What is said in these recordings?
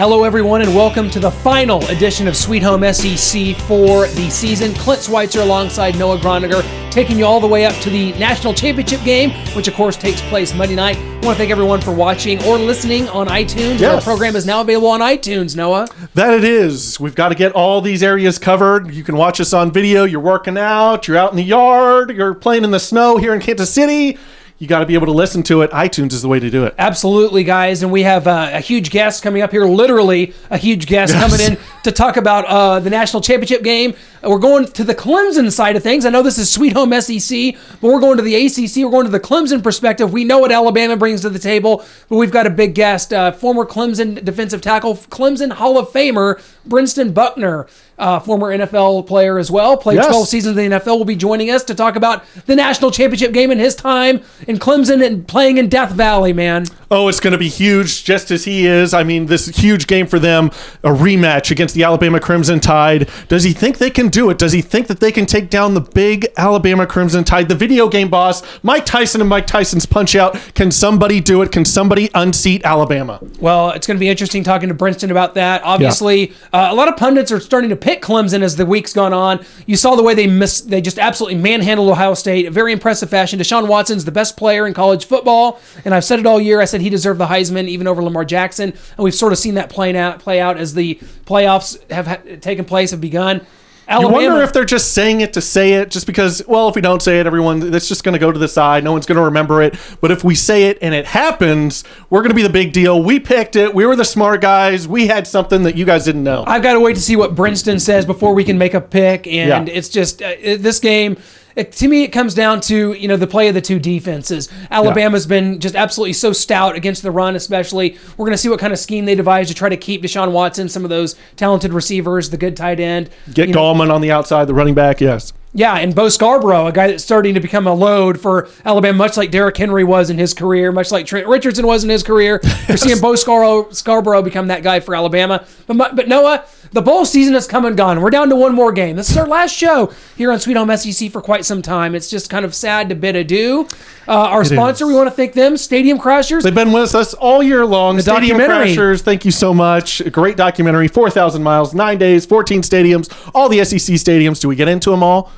Hello, everyone, and welcome to the final edition of Sweet Home SEC for the season. Clint Schweitzer alongside Noah Groniger, taking you all the way up to the national championship game, which, of course, takes place Monday night. I want to thank everyone for watching or listening on iTunes. Yes. Our program is now available on iTunes, Noah. That it is. We've got to get all these areas covered. You can watch us on video. You're working out. You're out in the yard. You're playing in the snow here in Kansas City. You got to be able to listen to it. iTunes is the way to do it. Absolutely, guys. And we have a huge guest coming up here, literally a huge guest coming in to talk about the national championship game. We're going to the Clemson side of things. I know this is Sweet Home SEC, but we're going to the ACC. We're going to the Clemson perspective. We know what Alabama brings to the table, but we've got a big guest, former Clemson defensive tackle, Clemson Hall of Famer, Brenston Buckner, former NFL player as well, played 12 seasons in the NFL, will be joining us to talk about the national championship game and his time in Clemson and playing in Death Valley, man. Oh, it's going to be huge, just as he is. I mean, this huge game for them, a rematch against the Alabama Crimson Tide. Does he think they can do it? Does he think that they can take down the big Alabama Crimson Tide? The video game boss, Mike Tyson and Mike Tyson's Punch-Out. Can somebody do it? Can somebody unseat Alabama? Well, it's going to be interesting talking to Brenston about that. Obviously, a lot of pundits are starting to pick Clemson as the week's gone on. You saw the way they just absolutely manhandled Ohio State. A very impressive fashion. Deshaun Watson's the best player in college football, and I've said it all year. I said he deserved the Heisman even over Lamar Jackson, and we've sort of seen that play out as the playoffs have taken place, have begun. Alabama, you wonder if they're just saying it to say it, just because, well, if we don't say it, that's just going to go to the side. No one's going to remember it. But if we say it and it happens, we're going to be the big deal. We picked it. We were the smart guys. We had something that you guys didn't know. I've got to wait to see what Brenston says before we can make a pick. And it's just this game. To me, it comes down to, the play of the two defenses. Alabama's been just absolutely so stout against the run, especially. We're going to see what kind of scheme they devise to try to keep Deshaun Watson, some of those talented receivers, the good tight end. Get Gallman on the outside, the running back, yes. Yeah, and Bo Scarborough, a guy that's starting to become a load for Alabama, much like Derrick Henry was in his career, much like Trent Richardson was in his career. You're seeing Bo Scarborough become that guy for Alabama. But Noah, the bowl season has come and gone. We're down to one more game. This is our last show here on Sweet Home SEC for quite some time. It's just kind of sad to bid adieu. Our sponsor, we want to thank them, Stadium Crashers. They've been with us all year long. The Stadium documentary. Crashers, thank you so much. A great documentary, 4,000 miles, 9 days, 14 stadiums, all the SEC stadiums. Do we get into them all?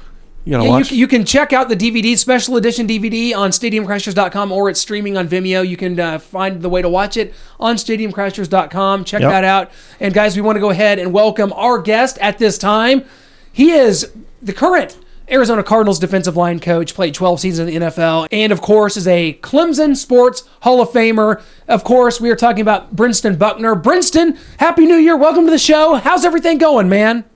You can check out the DVD, special edition DVD on StadiumCrashers.com, or it's streaming on Vimeo. You can find the way to watch it on StadiumCrashers.com. Check that out. And guys, we want to go ahead and welcome our guest at this time. He is the current Arizona Cardinals defensive line coach, played 12 seasons in the NFL, and of course is a Clemson Sports Hall of Famer. Of course, we are talking about Brenston Buckner. Brenston, Happy New Year. Welcome to the show. How's everything going, man?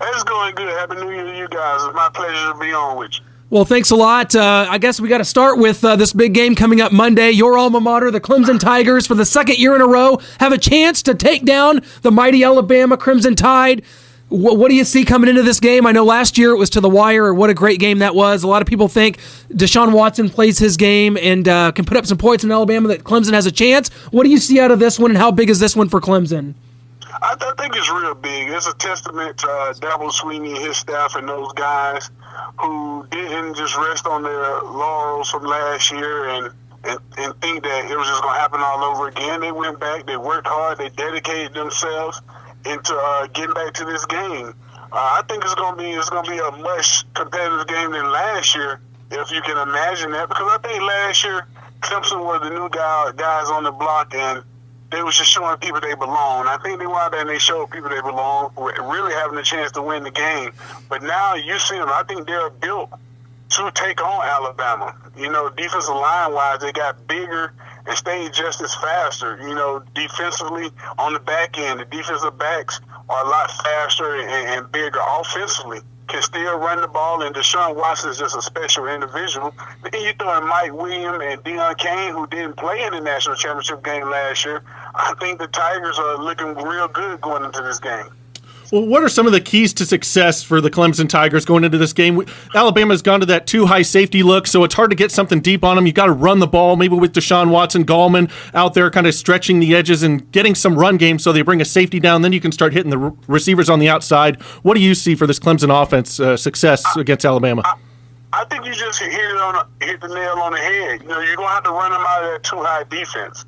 It's going good. Happy New Year to you guys. It's my pleasure to be on with you. Well, thanks a lot. I guess we got to start with this big game coming up Monday. Your alma mater, the Clemson Tigers, for the second year in a row, have a chance to take down the mighty Alabama Crimson Tide. What do you see coming into this game? I know last year it was to the wire. What a great game that was. A lot of people think Deshaun Watson plays his game and can put up some points in Alabama, that Clemson has a chance. What do you see out of this one, and how big is this one for Clemson? I think it's real big. It's a testament to Dabo Sweeney and his staff and those guys who didn't just rest on their laurels from last year and think that it was just going to happen all over again. They went back, they worked hard, they dedicated themselves into getting back to this game. I think it's going to be a much competitive game than last year, if you can imagine that, because I think last year Clemson were the new guys on the block, and they was just showing people they belong. I think they went out there and they showed people they belong, really having a chance to win the game. But now you see them, I think they're built to take on Alabama. Defensive line-wise, they got bigger and stayed just as faster. Defensively on the back end, the defensive backs are a lot faster and bigger. Offensively, can still run the ball, and Deshaun Watson is just a special individual. Then you throw in Mike Williams and Deion Kane, who didn't play in the national championship game last year. I think the Tigers are looking real good going into this game. Well, what are some of the keys to success for the Clemson Tigers going into this game? Alabama's gone to that too high safety look, so it's hard to get something deep on them. You've got to run the ball, maybe with Deshaun Watson, Gallman out there kind of stretching the edges and getting some run game so they bring a safety down. Then you can start hitting the receivers on the outside. What do you see for this Clemson offense success against Alabama? I think you just hit the nail on the head. You're going to have to run them out of that too high defense.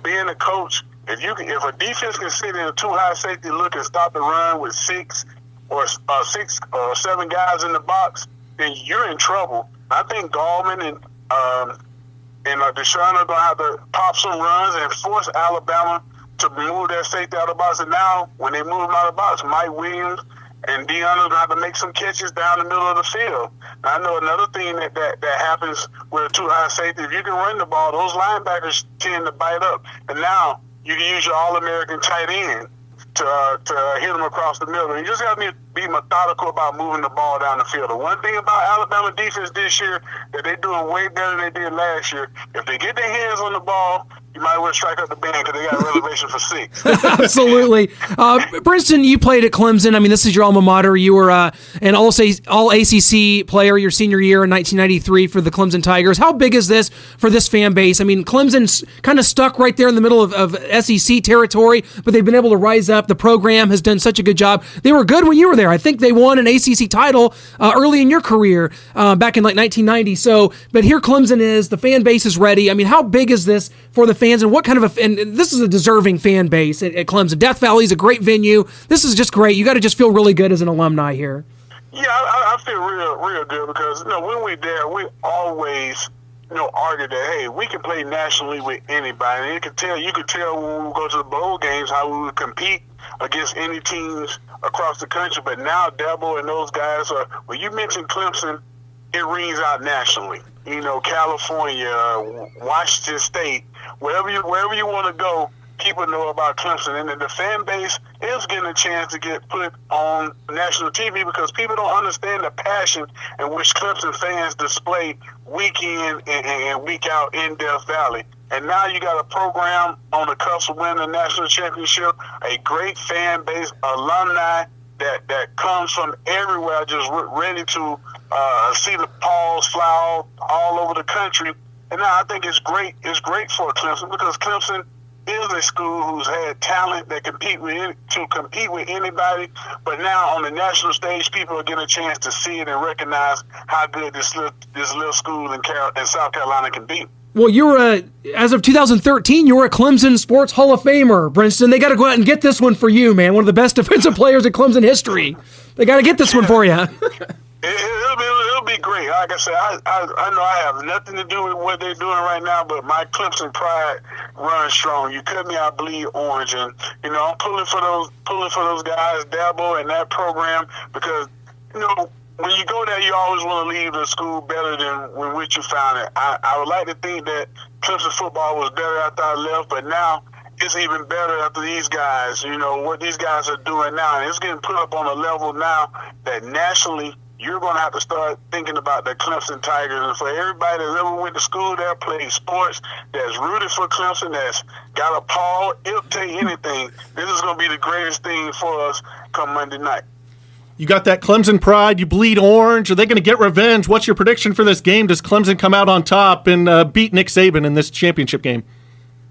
Being a coach, If a defense can sit in a too high safety look and stop the run with six or seven guys in the box, then you're in trouble. I think Gallman and Deshaun are going to have to pop some runs and force Alabama to move that safety out of the box. And now, when they move him out of the box, Mike Williams and Deion are going to have to make some catches down the middle of the field. Now, I know another thing that happens with a too high safety, if you can run the ball, those linebackers tend to bite up. And now you can use your All-American tight end to hit them across the middle. And you just got to be methodical about moving the ball down the field. The one thing about Alabama defense this year that they're doing way better than they did last year, if they get their hands on the ball, you might want to strike up the band because they got a reservation for 6. Absolutely. Brenston, you played at Clemson. I mean, this is your alma mater. You were an all-ACC player your senior year in 1993 for the Clemson Tigers. How big is this for this fan base? I mean, Clemson's kind of stuck right there in the middle of SEC territory, but they've been able to rise up. The program has done such a good job. They were good when you were there. I think they won an ACC title early in your career back in like 1990. So, but here Clemson is. The fan base is ready. I mean, how big is this for the fans, and what kind of and this is a deserving fan base at Clemson. Death Valley is a great venue. This is just great. You got to just feel really good as an alumni here. Yeah, I feel real good because when we're there, we always argue that hey, we can play nationally with anybody. And you could tell when we go to the bowl games how we would compete against any teams across the country. But now Dabo and those guys are. When you mentioned Clemson, it rings out nationally. California, Washington State, wherever you want to go, people know about Clemson. And then the fan base is getting a chance to get put on national TV because people don't understand the passion in which Clemson fans display week in and week out in Death Valley. And now you got a program on the cusp of winning a national championship, a great fan base, alumni that comes from everywhere, just ready to see the balls fly all over the country. And now I think it's great. It's great for Clemson because Clemson is a school who's had talent that compete with anybody. But now on the national stage, people are getting a chance to see it and recognize how good this little school in South Carolina can be. Well, you were as of 2013, you were a Clemson Sports Hall of Famer, Brenston. They got to go out and get this one for you, man. One of the best defensive players in Clemson history. They got to get this one for you. It'll be great. Like I said, I know I have nothing to do with what they're doing right now, but my Clemson pride runs strong. You cut me, I bleed orange, and I'm pulling for those guys, Dabo, and that program because when you go there, you always want to leave the school better than when which you found it. I would like to think that Clemson football was better after I left, but now it's even better after these guys. What these guys are doing now, and it's getting put up on a level now that nationally you're going to have to start thinking about the Clemson Tigers. And for everybody that's ever went to school there, played sports, that's rooted for Clemson, that's got a paw, it'll take anything. This is going to be the greatest thing for us come Monday night. You got that Clemson pride. You bleed orange. Are they going to get revenge? What's your prediction for this game? Does Clemson come out on top and beat Nick Saban in this championship game?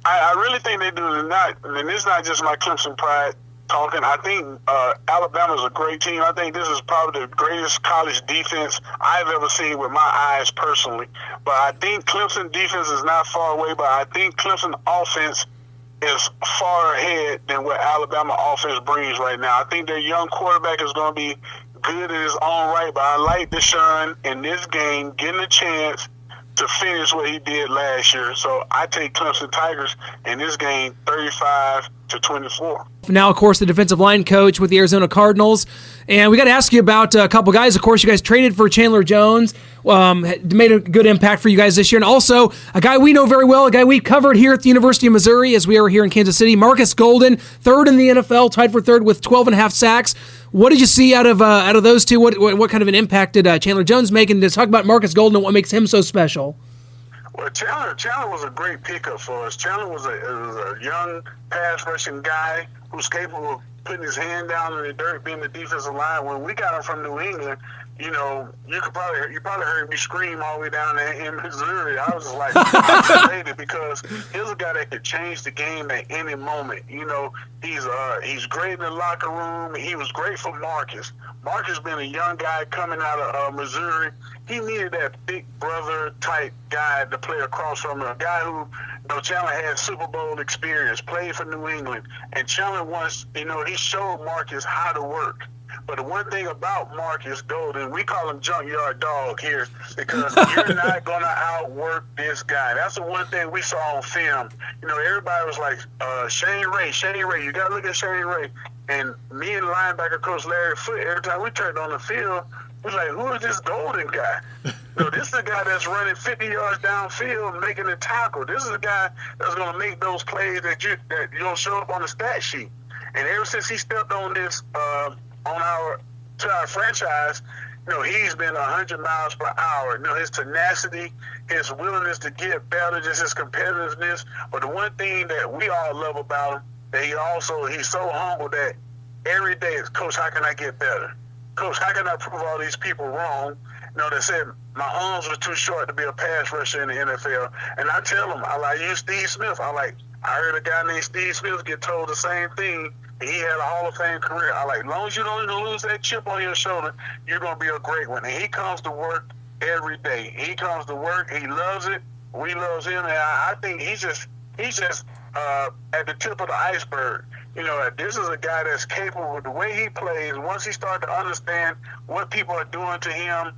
I really think they do. And it's not just my Clemson pride talking. I think Alabama's a great team. I think this is probably the greatest college defense I've ever seen with my eyes personally. But I think Clemson defense is not far away, but I think Clemson offense is far ahead than what Alabama offense brings right now. I think their young quarterback is going to be good in his own right, but I like Deshaun in this game getting a chance to finish what he did last year. So I take Clemson Tigers in this game 35-24. Now, of course, the defensive line coach with the Arizona Cardinals. And we got to ask you about a couple guys. Of course, you guys traded for Chandler Jones. Made a good impact for you guys this year. And also, a guy we know very well, a guy we covered here at the University of Missouri as we were here in Kansas City, Marcus Golden, third in the NFL, tied for third with 12.5 sacks. What did you see out of those two? What kind of an impact did Chandler Jones make? And to talk about Marcus Golden and what makes him so special. Well, Chandler was a great pickup for us. Chandler was a young pass rushing guy who's capable of putting his hand down in the dirt, being the defensive line. When we got him from New England, you probably heard me scream all the way down there in Missouri. I was just like, I'm elated because he's a guy that could change the game at any moment. He's great in the locker room. He was great for Marcus. Marcus being a young guy coming out of Missouri, he needed that big brother type guy to play across from him. A guy who, Chandler had Super Bowl experience, played for New England, and Chandler once, he showed Marcus how to work. But the one thing about Marcus Golden, we call him Junkyard Dog here because you're not going to outwork this guy. That's the one thing we saw on film. Everybody was like, Shane Ray, you got to look at Shane Ray. And me and linebacker coach Larry Foote, every time we turned on the field, we was like, who is this Golden guy? This is the guy that's running 50 yards downfield making a tackle. This is the guy that's going to make those plays that you don't show up on the stat sheet. And ever since he stepped on this to our franchise, he's been 100 miles per hour. His tenacity, his willingness to get better, just his competitiveness. But the one thing that we all love about him, that he's so humble that every day is, Coach, how can I get better? Coach, how can I prove all these people wrong? They said my arms were too short to be a pass rusher in the NFL. And I tell them, I use Steve Smith. I heard a guy named Steve Smith get told the same thing. He had a Hall of Fame career. As long as you don't even lose that chip on your shoulder, you're going to be a great one. And he comes to work every day. He comes to work. He loves it. We love him. And I think he's just at the tip of the iceberg. This is a guy that's capable with the way he plays. Once he starts to understand what people are doing to him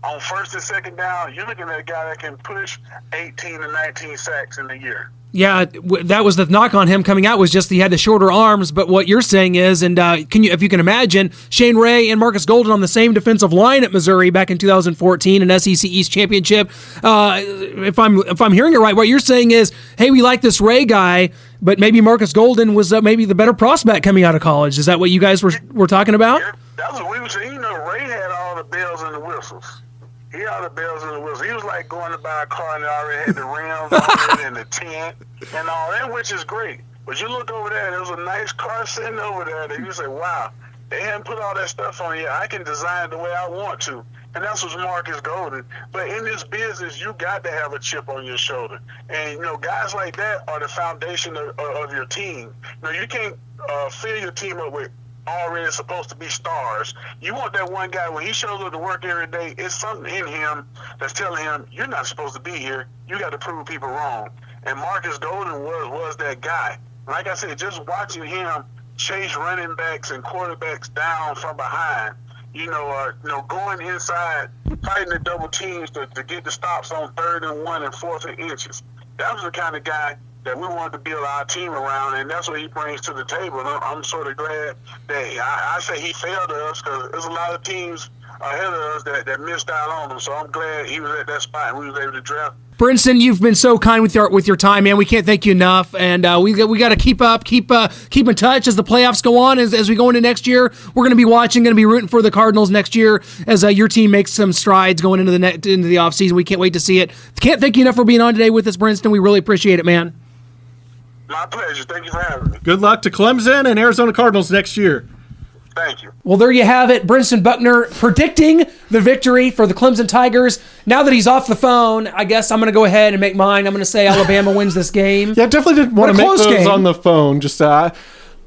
on first and second down, you're looking at a guy that can push 18 to 19 sacks in a year. Yeah, that was the knock on him coming out, was just he had the shorter arms. But what you're saying is, and if you can imagine, Shane Ray and Marcus Golden on the same defensive line at Missouri back in 2014, an SEC East championship. If I'm hearing it right, what you're saying is, hey, we like this Ray guy, but maybe Marcus Golden was maybe the better prospect coming out of college. Is that what you guys were talking about? Yeah, that's what we were saying. Ray had all the bells and the whistles. He had the bells and the whistles. He was like going to buy a car and they already had the rims on it and the tent and all that, which is great. But you look over there, there was a nice car sitting over there that you say, wow, they hadn't put all that stuff on yet. I can design it the way I want to. And that's what's Marcus Golden. But in this business, you got to have a chip on your shoulder. And, guys like that are the foundation of your team. You can't fill your team up with already supposed to be stars. You want that one guy, when he shows up to work every day, it's something in him that's telling him, you're not supposed to be here. You got to prove people wrong. And Marcus Golden was that guy. Like I said, just watching him chase running backs and quarterbacks down from behind, going inside, fighting the double teams to get the stops on 3rd and 1 and 4th and inches. That was the kind of guy that we wanted to build our team around, and that's what he brings to the table. And I'm sort of glad that I say he failed us because there's a lot of teams ahead of us that missed out on him. So I'm glad he was at that spot and we was able to draft. Brenston, you've been so kind with your time, man. We can't thank you enough, and we got to keep in touch as the playoffs go on. As we go into next year, we're going to be watching, going to be rooting for the Cardinals next year as your team makes some strides going into the offseason. We can't wait to see it. Can't thank you enough for being on today with us, Brenston. We really appreciate it, man. My pleasure. Thank you for having me. Good luck to Clemson and Arizona Cardinals next year. Thank you. Well, there you have it. Brenston Buckner predicting the victory for the Clemson Tigers. Now that he's off the phone, I guess I'm going to go ahead and make mine. I'm going to say Alabama wins this game. Yeah, definitely didn't want to make those game on the phone. Just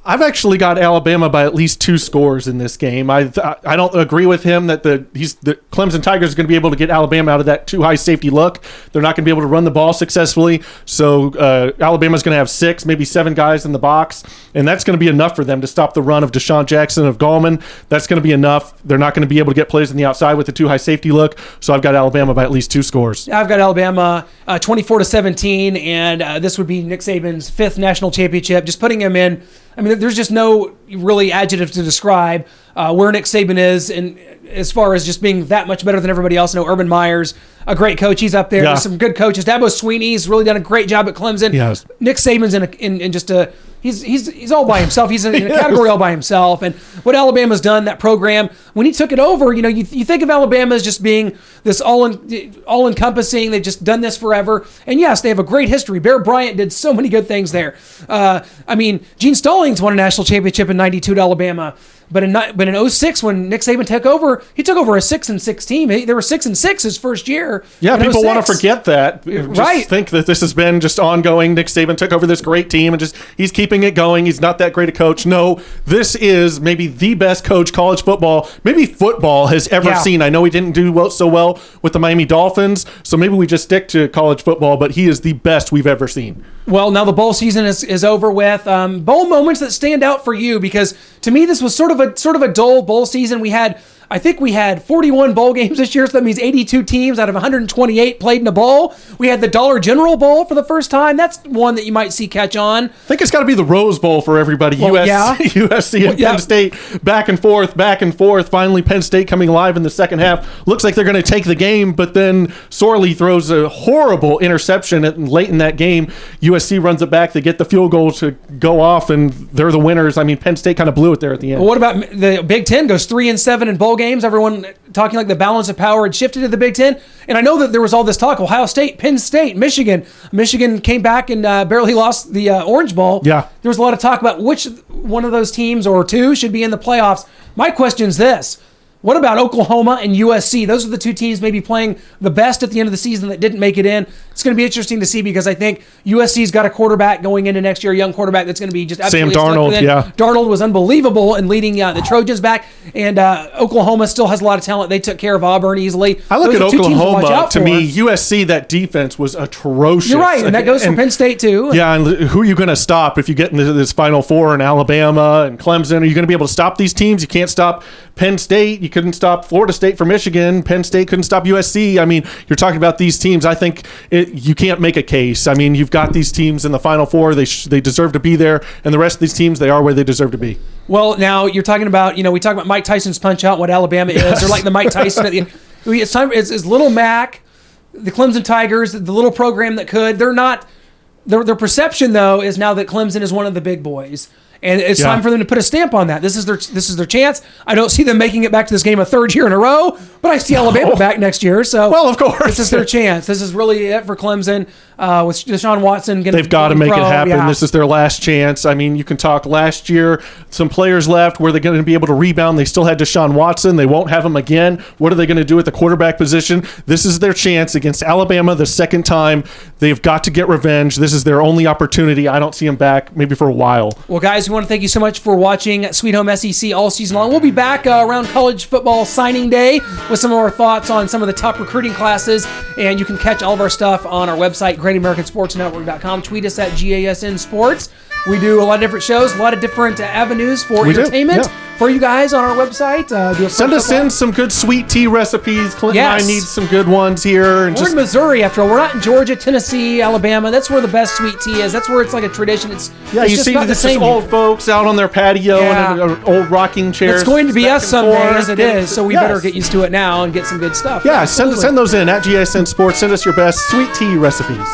I've actually got Alabama by at least 2 scores in this game. I don't agree with him that the Clemson Tigers are going to be able to get Alabama out of that too high safety look. They're not going to be able to run the ball successfully. So Alabama's going to have 6, maybe 7 guys in the box, and that's going to be enough for them to stop the run of Deshaun Jackson, of Gallman. That's going to be enough. They're not going to be able to get plays on the outside with the too high safety look. So I've got Alabama by at least 2 scores. I've got Alabama 24-17, and this would be Nick Saban's 5th national championship. Just putting him in. I mean, there's just no really adjective to describe where Nick Saban is, and as far as just being that much better than everybody else. I know Urban Meyer's a great coach. He's up there. Yeah. There's some good coaches. Dabo Swinney's really done a great job at Clemson. Yes. Nick Saban's in just a he's all by himself. He's in a category all by himself. And what Alabama's done, that program, when he took it over, you think of Alabama as just being this all-encompassing. They've just done this forever. And yes, they have a great history. Bear Bryant did so many good things there. Gene Stallings won a national championship in '92 at Alabama. But in 06, when Nick Saban took over, he took over a 6-6 team. They were 6-6 his first year. Yeah, in people 06. want to forget that. Just think that this has been just ongoing. Nick Saban took over this great team and he's keeping it going. He's not that great a coach. No, this is maybe the best coach college football, maybe football has ever seen. I know he didn't do so well with the Miami Dolphins, so maybe we just stick to college football, but he is the best we've ever seen. Well, now the bowl season is over with. Bowl moments that stand out for you, because to me this was sort of a dull bowl season. I think we had 41 bowl games this year, so that means 82 teams out of 128 played in a bowl. We had the Dollar General Bowl for the first time. That's one that you might see catch on. I think it's got to be the Rose Bowl for everybody. USC and Penn State back and forth. Finally, Penn State coming alive in the second half. Looks like they're going to take the game, but then Sorley throws a horrible interception late in that game. USC runs it back. They get the field goal to go off, and they're the winners. I mean, Penn State kind of blew it there at the end. Well, what about the Big Ten goes 3-7 in bowl games? Everyone talking like the balance of power had shifted to the Big Ten. And I know that there was all this talk, Ohio State, Penn State, Michigan. Michigan came back and barely lost the Orange Bowl. Yeah. There was a lot of talk about which one of those teams or two should be in the playoffs. My question is this. What about Oklahoma and USC? Those are the two teams maybe playing the best at the end of the season that didn't make it in. It's going to be interesting to see, because I think USC's got a quarterback going into next year, a young quarterback that's going to be just absolutely Sam Darnold. Yeah, Darnold was unbelievable in leading the Trojans back, and Oklahoma still has a lot of talent. They took care of Auburn easily. I look at Oklahoma. To me, USC, that defense was atrocious. You're right, and that goes for Penn State too. Yeah, and who are you going to stop if you get into this Final Four in Alabama and Clemson? Are you going to be able to stop these teams? You can't stop Penn State. You couldn't stop Florida State for Michigan. Penn State couldn't stop USC. I mean, you're talking about these teams. I think you can't make a case. I mean, you've got these teams in the Final Four. They deserve to be there, and the rest of these teams, they are where they deserve to be. Well, now you're talking about, we talk about Mike Tyson's Punch Out, what Alabama is. They're like the Mike Tyson at the end. It's time. It's Little Mac, the Clemson Tigers, the little program that could. They're not. Their perception though is now that Clemson is one of the big boys. And it's time for them to put a stamp on that. This is their chance. I don't see them making it back to this game a third year in a row, but I see Alabama back next year. So, well, of course, this is their chance. This is really it for Clemson with Deshaun Watson. They've got to make it happen. Yeah. This is their last chance. I mean, you can talk last year. Some players left. Were they going to be able to rebound? They still had Deshaun Watson. They won't have him again. What are they going to do at the quarterback position? This is their chance against Alabama the second time. They've got to get revenge. This is their only opportunity. I don't see them back maybe for a while. Well, guys, we want to thank you so much for watching Sweet Home SEC all season long. We'll be back around college football signing day with some of our thoughts on some of the top recruiting classes, and you can catch all of our stuff on our website, GreatAmericanSportsNetwork.com. Tweet us at GASN Sports. We do a lot of different shows, a lot of different avenues for entertainment for you guys on our website. Send us in some good sweet tea recipes. Clint and I need some good ones here. And we're in Missouri, after all. We're not in Georgia, Tennessee, Alabama. That's where the best sweet tea is. That's where it's like a tradition. It's you just see not this just old folks out on their patio and old rocking chairs. It's going to be us someday, as it is, so we better get used to it now and get some good stuff. Yeah, send those in at GSN Sports. Send us your best sweet tea recipes.